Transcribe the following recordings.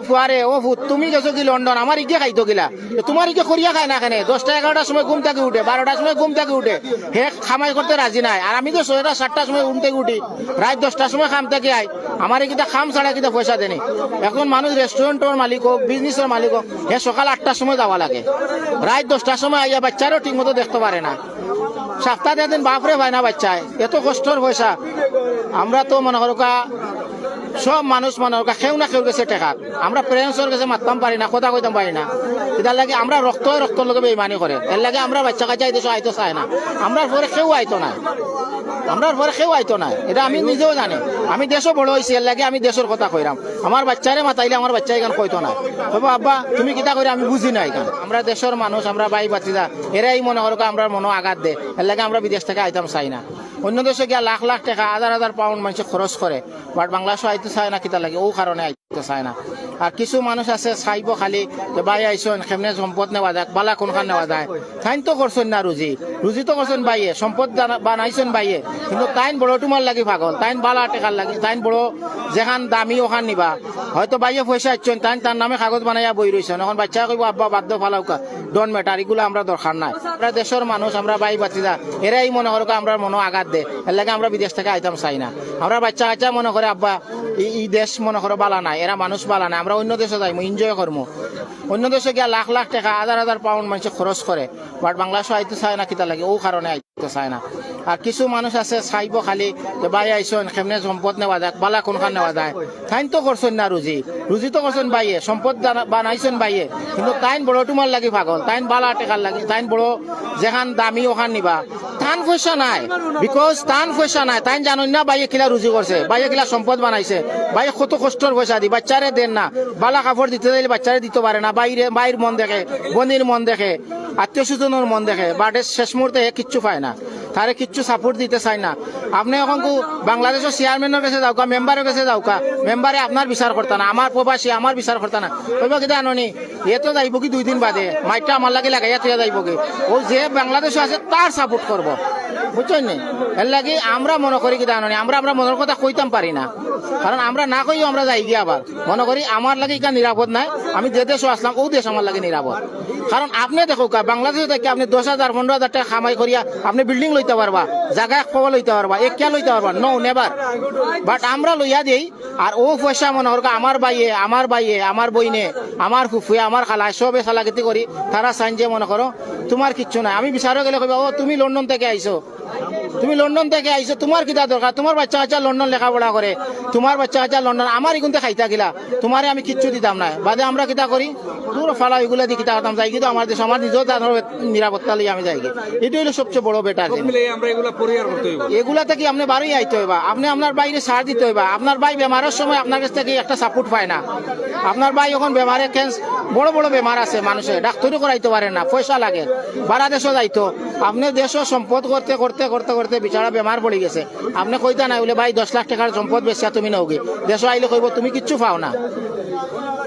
ফুয়ারে ও ভূত তুমি গেছো কি লন্ডন আমার ইকে খাইতো গিলা তোমার ইকে করিয়া খায় না কেনে 10টা 11টার সময় ঘুম থেকে উঠে 12টার সময় ঘুম থেকে উঠে হে খামাই করতে রাজি নাই আর আমি তো 6টা 7টার সময় ঘুম থেকে উঠি রাত 10টার সময় খাম থেকে আই আমার কিটা খাম ছাড়া কিটা পয়সা দেনি এখন মানুষ রেস্টুরেন্টের মালিক হোক বিজনেসের মালিক হোক হে সকাল 8টার সময় যাওয়া লাগে রাত 10টার সময় আইয়া বাচ্চারও ঠিক মতো দেখতে পারে না সপ্তাহে দিন বাপরে ভাই না বাচ্চায় এত কষ্টর পয়সা আমরা তো মনে করো সব মানুষ মনে কেউ না কেউ গেছে টেকাত আমরা প্যারেন্টসের কাছে মাততাম পারি না কথা কইতাম পারি না এটার লাগে আমরা রক্তর লগে বেইমানি করে এর লাগে আমরা বাচ্চা কাচ্চা দেশে আইতো চাই না আমরা পরে কেউ আইতো না আমরা পরে কেউ আইতো না এটা আমি নিজেও জানি আমি দেশও বড় হয়েছি এর লাগে আমি দেশের কথা কইরাম আমার বাচ্চারে মাতাইলে আমার বাচ্চা এখান কইতো না তবে আব্বা তুমি কিতা করে আমি বুঝি না এখান আমরা দেশের মানুষ আমরা ভাই বাতিদা এরাই মনে করো আমরা মনে আঘাত দে এর লাগে আমরা বিদেশ থেকে আইতাম চাই না অন্য দেশে গিয়া লাখ লাখ টাকা হাজার হাজার পাউন্ড মানুষ খরচ করে বাট বাংলাদেশও আইতে চায় না কিতা লাগে ও কারণে আইতে চায় না আর কিছু মানুষ আছে চাইব খালি যে ভাই আইসন কেমনে সম্পদ নেওয়া যায় বালা কোনখান নেওয়া যায় তাইন তো করছেন না রুজি তো করছেন বাইয়ে সম্পদ বানাইছেন বাইয়ে কিন্তু তাইন বড় তোমার লাগি পাগল তাইন বালা টেকার লাগি তাইন বড় যেখান দামি ওখান নিবা হয়তো বাইয়ে পয়সা আইছেন তাইন তার নামে কাগজ বানাইয়া বই রয়েছেন এখন বাচ্চা কইব আব্বা বাধ্য ফালাউকা ডন ম্যাটার এগুলো আমরা দরকার নাই আমরা দেশের মানুষ আমরা ভাই বাতিদা এরাই মনে করো আমরা মনে আঘাত দে এর লাগে আমরা বিদেশ থেকে আইতাম চাই না আমরা বাচ্চা কাচ্চা মনে করে আব্বা এই দেশ মনে করো বালা নাই এরা মানুষ বালা নাই আমরা অন্য দেশে যাইমু এনজয় করবো অন্য দেশে গিয়া লাখ লাখ টাকা হাজার হাজার পাউন্ড মানুষ খরচ করে বাট বাংলাদেশও আইতে চায় না কিতা লাগে ও কারণে আইতে চায় না আর কিছু মানুষ আছে চাইব খালি যে ভাই আইসন কেমনে সম্পদ নেওয়া যায় বালা কোনখান নেওয়া যায় তাইন তো করছেন না রুজি তো করছেন বাইয়ে সম্পদ বানাইছেন বাইয়ে কিন্তু তাইন বড় তোমার লাগি পাগল তাইন বালা টেকার লাগি তাইন বড় যেখান দামি ওখান নিবা তান পয়সা নাই বিকজ তান পয়সা নাই তাইন জানেন না বাইয়ে কিলা রুজি করছে বাইয়ে কিলা সম্পদ বানাইছে বাইয়ে কত কষ্টর পয়সা দি বাচ্চারে দেন না বালা কাপড় দিতে দিলে বাচ্চারে দিতে পারে না বাইরের মন দেখে বনির মন দেখে আত্মীয় স্বজনের মন দেখে বাট শেষ মুহূর্তে কিচ্ছু পায় না তারে কিচ্ছু সাপোর্ট দিতে চায় না আপনি এখন বাংলাদেশের চেয়ারম্যানের কাছে যাওকা মেম্বারের কাছে যাওকা মেম্বারে আপনার বিচার করতা না আমার প্রবাসী আমার বিচার করতা না কইব কি আননি এ তো যাইব কি 2 দিন বাদে মাইটটা আমার লাগে লাগাইয়া তুই যাইব কি ও যে বাংলাদেশে আছে তার সাপোর্ট করব বুঝছেন নি এর লাগে আমরা মনে করি কি আননি আমরা মনের কথা কইতাম পারি না কারণ আমরা না কইও আমরা যাই গিয়ে আবার মনে করি আমার লাগে এখানে নিরাপদ নাই আমি যে দেশে আসলাম ও দেশ আমার লাগে নিরাপদ কারণ আপনি দেখো বাংলাদেশে থেকে আপনি 10,000 15,000 টাকা কামাই করিয়া আপনি বিল্ডিং লইতে পারবা জায়গা পাওয়া লইতে পারবা একা লইতে পারবা নো নেভার বাট আমরা লইয়া দিই আর ও পয়সা মনে করো আমার বাইয়ে আমার বইনে আমার ফুফুয়ে আমার খালায় সবে খালাগিতি করি তারা চাইন যে মনে করো তোমার কিচ্ছু নাই আমি বিচারও গেলে কইবা ও তুমি লন্ডন থেকে আইছো তোমার কিতা দরকার তোমার বাচ্চা কাচ্চা লন্ডন লেখাপড়া করে তোমার বাচ্চা কাচ্চা লন্ডন আমার এগুনতে খাইতা গিলা তোমারে আমি কিচ্ছু দিতাম না বাদে আমরা কিতা করি দূর ফালা এগুলা দিয়ে কিতা করতাম যাই কিন্তু আমার দেশ আমার নিজেও নিরাপত্তা লিয়ে আমি যাই এটাই হলো সবচেয়ে বড় বেটার এগুলা থেকে আপনি বাড়ি আইতে হইবা আপনি আপনার বাইরে সার দিতে হইবা আপনার ভাই বেমারের সময় আপনার কাছ থেকে একটা সাপোর্ট পায় না আপনার ভাই এখন বেমারে বড় বড় বেমার আছে মানুষের ডাক্তারও করাইতে পারে না পয়সা লাগে বারা দেশও যাইতো আপনি দেশও সম্পদ করতে করতে করতে করতে বিচারা বেমার পড়ে গেছে আপনি কইতা না বলে ভাই 10 লাখ টাকার সম্পদ বেচা তুমি নওগে দেশও আইলে কইব তুমি কিচ্ছু পাও না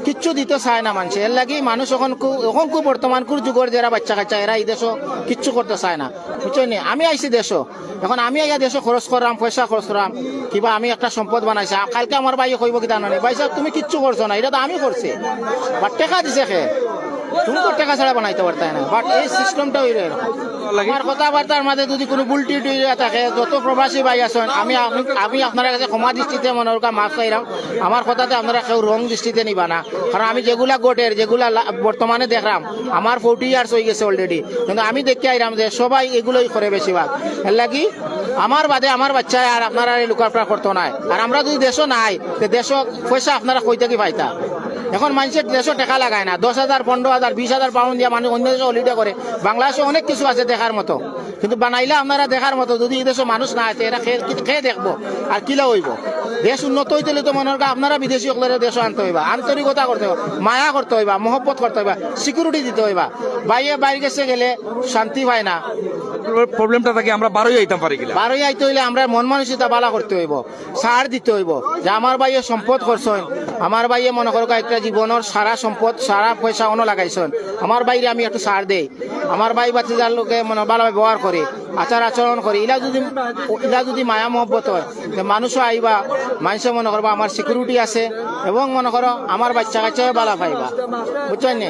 কিচ্ছু দিতে চায় না মানুষ এর লাগি মানুষ এখন বর্তমান যুগের যারা বাচ্চা কাচ্চা এরা এই দেশও কিচ্ছু করতে চায় না বুঝছেন আমি আইছি দেশও এখন আমি আইয়া দেশও খরচ করাম পয়সা খরচ করাম কিবা আমি একটা সম্পদ বানাইছি কালকে আমার ভাই কইব কি জানো ভাই সাহেব তুমি কিচ্ছু করছো না এটা তো আমি করছি বাট টাকা দিছে খে তুমি তো টাকা ছাড়া বানাইতে পারতে না বাট এই সিস্টেমটা হইল আমার কথাবার্তার মাঝে যদি কোনো বুলটি থাকে যত প্রবাসী ভাই আছেন আমি আপনার কাছে ক্ষমা দৃষ্টিতে মনে করা মাফ চাইলাম আমার কথাতে আপনারা কেউ রং দৃষ্টিতে নিবা না কারণ আমি যেগুলা গোটের যেগুলা বর্তমানে দেখলাম আমার 40 ইয়ার্স হয়ে গেছে অলরেডি কিন্তু আমি দেখতে আইলাম যে সবাই এগুলোই করে বেশিরভাগ এর লাগি আমার বাদে আমার বাচ্চা আর আপনারা লুকাপড়া করতো না আর আমরা যদি দেশও নাই দেশ পয়সা আপনারা কই থেকে পাইতা এখন মানুষের দেশও টাকা লাগায় না 10,000 15,000 20,000 পাউন্ড দিয়ে মানুষ অন্য দেশে হলিডে করে বাংলাদেশে অনেক কিছু আছে দেখার মতো কিন্তু বানাইলে আপনারা দেখার মতো যদি এই দেশে মানুষ না আছে এরা খেয়ে দেখবো আর কিলা হইব দেশ উন্নত হইতে তো মনে হয় আপনারা বিদেশি সকলের দেশও আনতে হইবা আন্তরিকতা করতে হইবা মায়া করতে হইবা মহব্বত করতে হইবা সিকিউরিটি দিতে হইবা বাইরে গেছে গেলে শান্তি পায় না প্রবলেমটা থাকে আমরা বারোই আইতাম পারি কিনা বারোই আইতে হইলে আমরা মন মানসিকতা বালা করতে হইব সার দিতে হইব যে আমার ভাইয়ে সম্পদ করছেন আমার ভাইয়ে মনে করো একটা জীবনের সারা সম্পদ সারা পয়সা অন্য লাগাইছেন আমার বাইরে আমি একটু সার দেই আমার ভাই বাচ্চাদের লোকে মনে ভালোভাবে ব্যবহার করে আচার আচরণ করি, ইলা যদি মায়া মহব্বত হয়, যে মানুষও আইবা, মানুষে মনে করবা আমার সিকিউরিটি আছে এবং মনে করো আমার বাচ্চা কাচ্চাও বালা পাইবা, বুঝছেন নি?